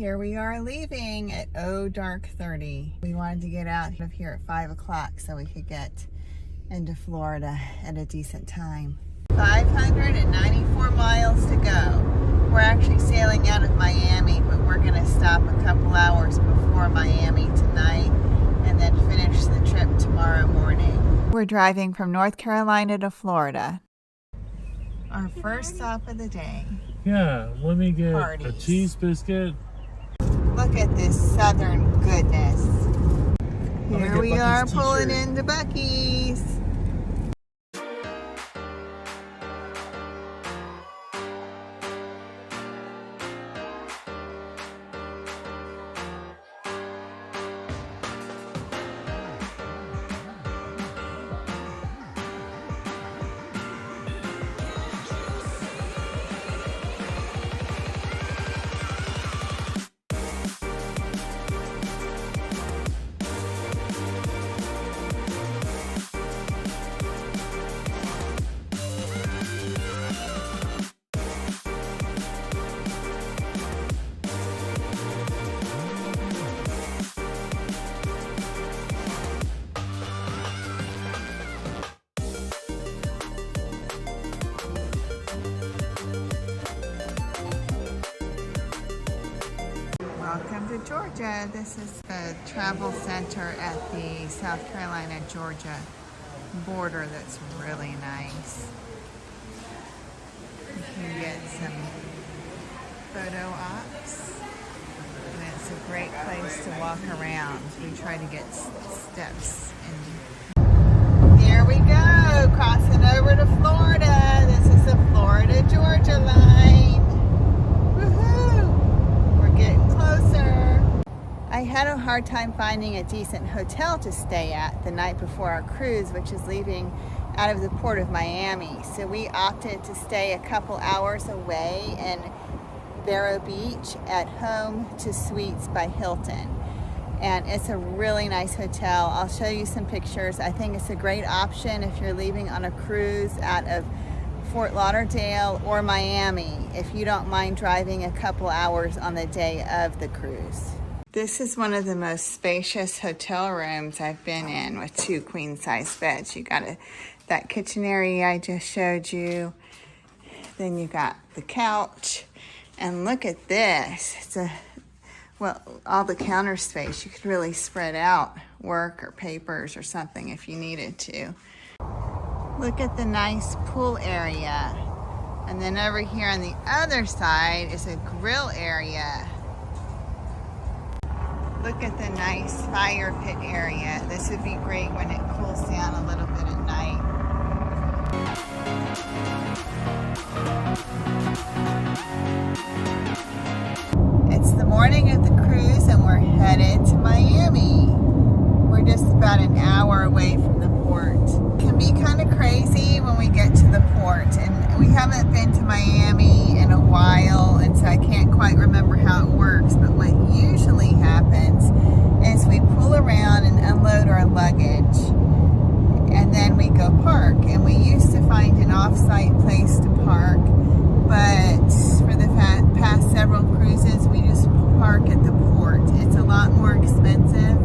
Here we are leaving at dark 30. We wanted to get out of here at 5 o'clock so we could get into Florida at a decent time. 594 miles to go. We're actually sailing out of Miami, but we're going to stop a couple hours before Miami tonight and then finish the trip tomorrow morning. We're driving from North Carolina to Florida. Our first stop of the day. Yeah, let me get Parties. a cheese biscuit. Look at this southern goodness. Here we are Buc-ee's pulling t-shirt. into Buc-ee's. Welcome to Georgia. This is the travel center at the South Carolina-Georgia border that's really nice. You can get some photo ops, and it's a great place to walk around. We try to get steps in. Here we go, crossing over to Florida. This is the Florida-Georgia line. Woohoo! We're getting closer. I had a hard time finding a decent hotel to stay at the night before our cruise, which is leaving out of the port of Miami. So we opted to stay a couple hours away in Vero Beach at Home to Suites by Hilton. And it's a really nice hotel. I'll show you some pictures. I think it's a great option if you're leaving on a cruise out of Fort Lauderdale or Miami, if you don't mind driving a couple hours on the day of the cruise. This is one of the most spacious hotel rooms I've been in, with 2 queen-size beds. You got that kitchen area I just showed you. Then you got the couch. And look at this. It's all the counter space. You could really spread out work or papers or something if you needed to. Look at the nice pool area. And then over here on the other side is a grill area. Look at the nice fire pit area. This would be great when it cools down a little bit at night. It's the morning of the cruise and we're headed to Miami. We're just about an hour away from the port. It can be kind of crazy when we get to the port, and we haven't been to Miami in a while, and so I can't quite remember how it works, but what usually happens is we pull around and unload our luggage, and then we go park. And we used to find an off-site place to park, but for the past several cruises we just park at the port. It's a lot more expensive,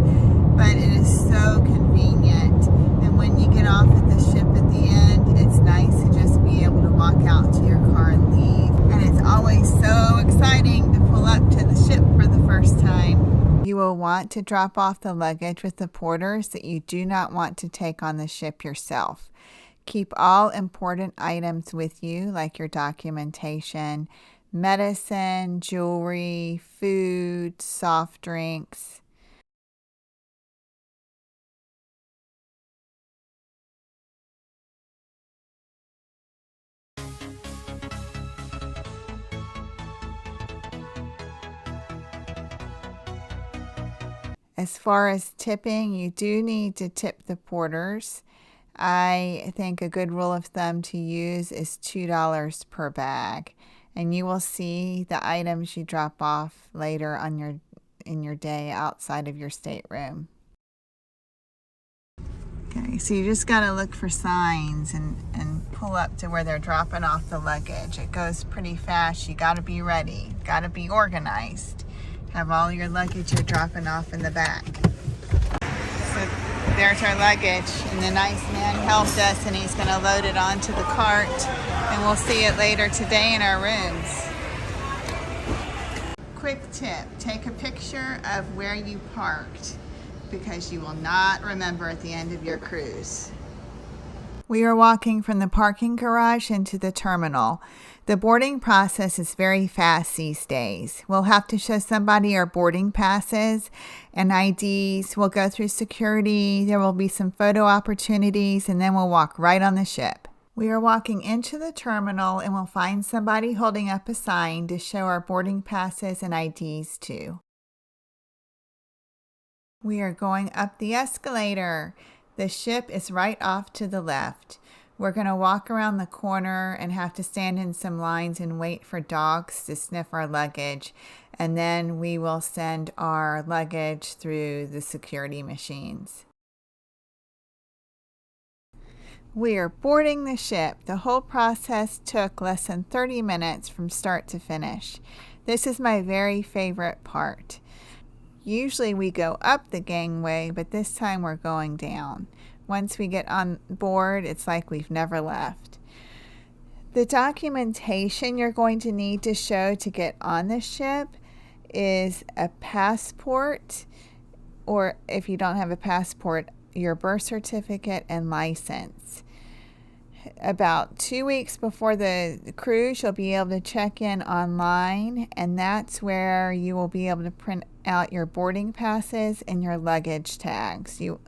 but it is so convenient. And when you get off at the ship at the end, it's nice to just be able to walk out to your car and leave. And it's always so exciting to pull up to the ship for the first time. You will want to drop off the luggage with the porters that you do not want to take on the ship yourself. Keep all important items with you, like your documentation, medicine, jewelry, food, soft drinks. As far as tipping, you do need to tip the porters. I think a good rule of thumb to use is $2 per bag. And you will see the items you drop off later on in your day outside of your stateroom. Okay, so you just got to look for signs and pull up to where they're dropping off the luggage. It goes pretty fast. You got to be ready, got to be organized. have all your luggage you're dropping off in the back. So there's our luggage, and the nice man helped us, and he's going to load it onto the cart, and we'll see it later today in our rooms. Quick tip, take a picture of where you parked, because you will not remember at the end of your cruise. We are walking from the parking garage into the terminal. The boarding process is very fast these days. We'll have to show somebody our boarding passes and IDs. We'll go through security. There will be some photo opportunities, and then we'll walk right on the ship. We are walking into the terminal, and we'll find somebody holding up a sign to show our boarding passes and IDs too. We are going up the escalator. The ship is right off to the left. We're going to walk around the corner and have to stand in some lines and wait for dogs to sniff our luggage. And then we will send our luggage through the security machines. We are boarding the ship. The whole process took less than 30 minutes from start to finish. This is my very favorite part. Usually we go up the gangway, but this time we're going down. Once we get on board, it's like we've never left. The documentation you're going to need to show to get on the ship is a passport, or if you don't have a passport, your birth certificate and license. About 2 weeks before the cruise, you'll be able to check in online, and that's where you will be able to print out your boarding passes and your luggage tags. You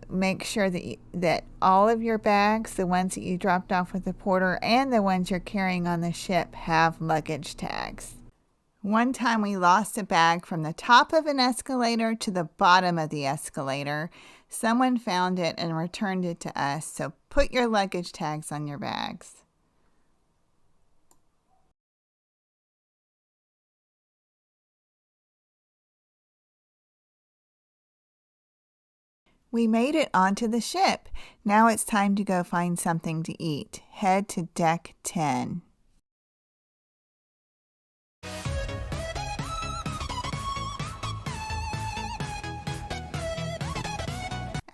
make sure that all of your bags, the ones that you dropped off with the porter and the ones you're carrying on the ship, have luggage tags. One time we lost a bag from the top of an escalator to the bottom of the escalator. Someone found it and returned it to us, so put your luggage tags on your bags. We made it onto the ship. Now it's time to go find something to eat. Head to deck 10.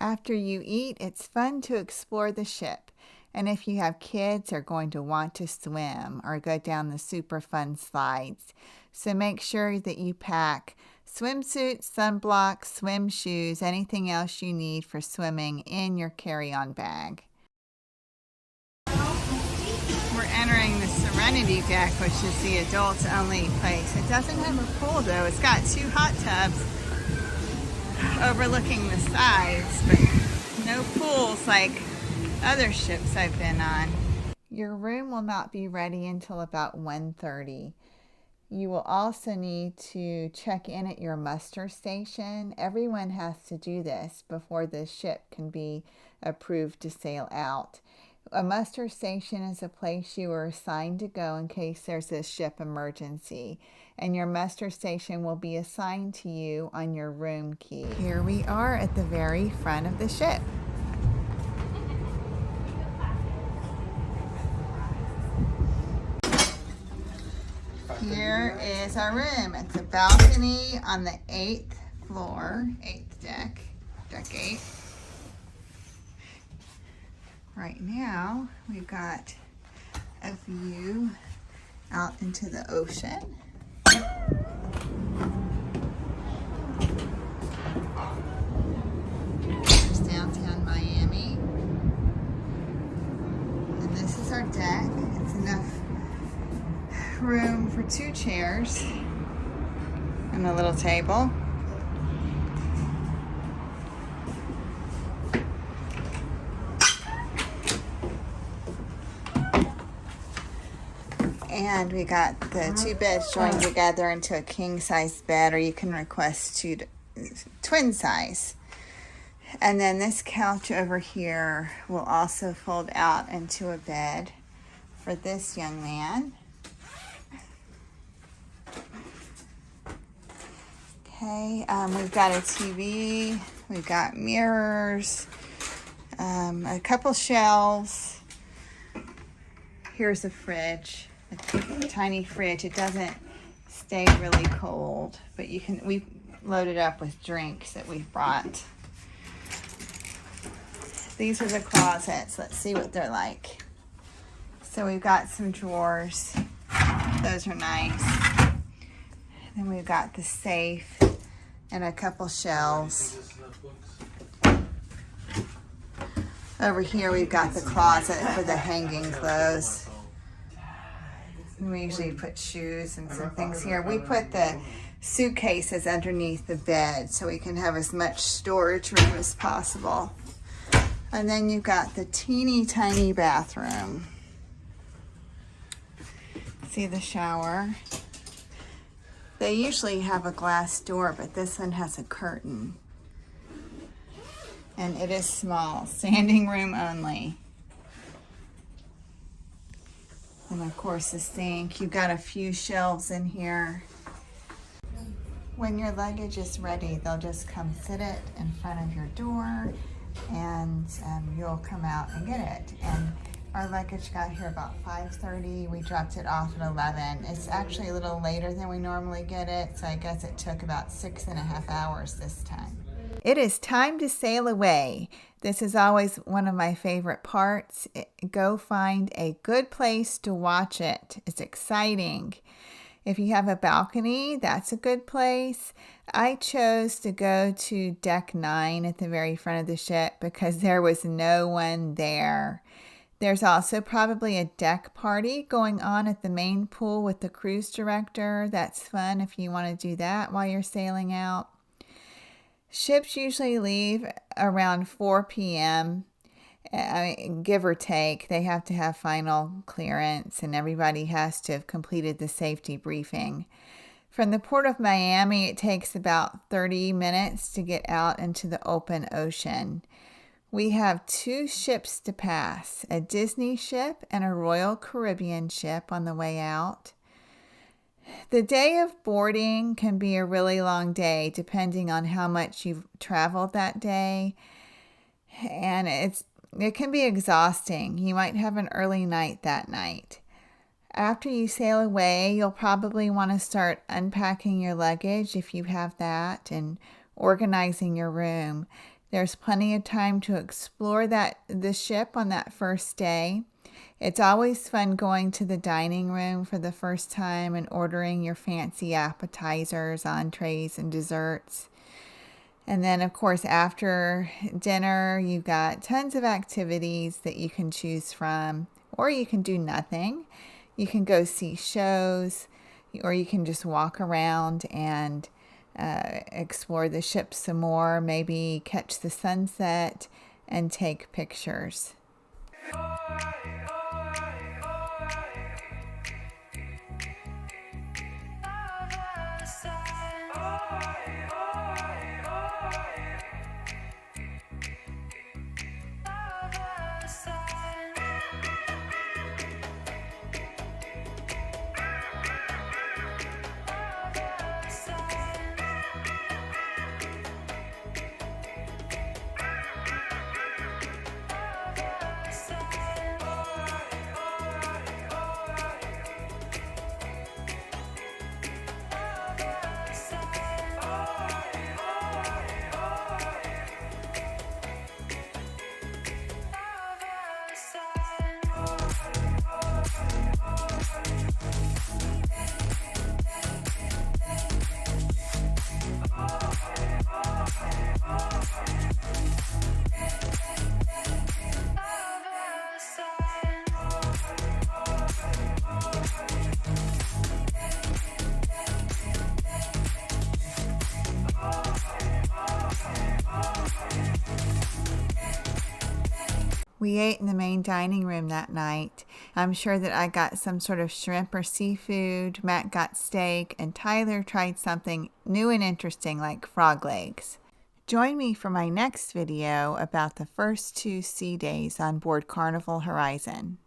After you eat, it's fun to explore the ship. And if you have kids, they're going to want to swim or go down the super fun slides. So make sure that you pack swimsuit, sunblock, swim shoes, anything else you need for swimming in your carry-on bag. We're entering the Serenity deck, which is the adults-only place. It doesn't have a pool, though. It's got 2 hot tubs overlooking the sides, but no pools like other ships I've been on. Your room will not be ready until about 1:30. You will also need to check in at your muster station. Everyone has to do this before the ship can be approved to sail out. A muster station is a place you are assigned to go in case there's a ship emergency, and your muster station will be assigned to you on your room key. Here we are at the very front of the ship. Here is our room. It's a balcony on the 8th floor, 8th deck, deck 8. Right now, we've got a view out into the ocean. There's downtown Miami. And this is our deck. It's enough room for 2 chairs and a little table. And we got the 2 beds joined together into a king-size bed, or you can request twin size. And then this couch over here will also fold out into a bed for this young man. Okay, we've got a TV, we've got mirrors, a couple shelves. Here's a fridge, a tiny fridge. It doesn't stay really cold. But we loaded up with drinks that we've brought. These are the closets. Let's see what they're like. So we've got some drawers. Those are nice. Then we've got the safe and a couple shelves. Over here we've got the closet for the hanging clothes. We usually put shoes and some things here. We put the suitcases underneath the bed so we can have as much storage room as possible. And then you've got the teeny tiny bathroom. See the shower? They usually have a glass door, but this one has a curtain. And it is small, standing room only. And of course the sink. You've got a few shelves in here. When your luggage is ready, they'll just come sit it in front of your door, and you'll come out and get it. And our luggage got here about 5:30. We dropped it off at 11. It's actually a little later than we normally get it, so I guess it took about 6.5 hours this time. It is time to sail away. This is always one of my favorite parts. Go find a good place to watch it. It's exciting. If you have a balcony, that's a good place. I chose to go to deck 9 at the very front of the ship because there was no one there. There's also probably a deck party going on at the main pool with the cruise director. That's fun if you want to do that while you're sailing out. Ships usually leave around 4 p.m., give or take. They have to have final clearance and everybody has to have completed the safety briefing. From the port of Miami, it takes about 30 minutes to get out into the open ocean. We have 2 ships to pass, a Disney ship and a Royal Caribbean ship on the way out. The day of boarding can be a really long day depending on how much you've traveled that day. And it can be exhausting. You might have an early night that night. After you sail away, you'll probably want to start unpacking your luggage if you have that and organizing your room. There's plenty of time to explore the ship on that first day. It's always fun going to the dining room for the first time and ordering your fancy appetizers, entrees, and desserts. And then, of course, after dinner, you've got tons of activities that you can choose from, or you can do nothing. You can go see shows, or you can just walk around and explore the ship some more, maybe catch the sunset and take pictures. We ate in the main dining room that night. I'm sure that I got some sort of shrimp or seafood. Matt got steak, and Tyler tried something new and interesting like frog legs. Join me for my next video about the first 2 sea days on board Carnival Horizon.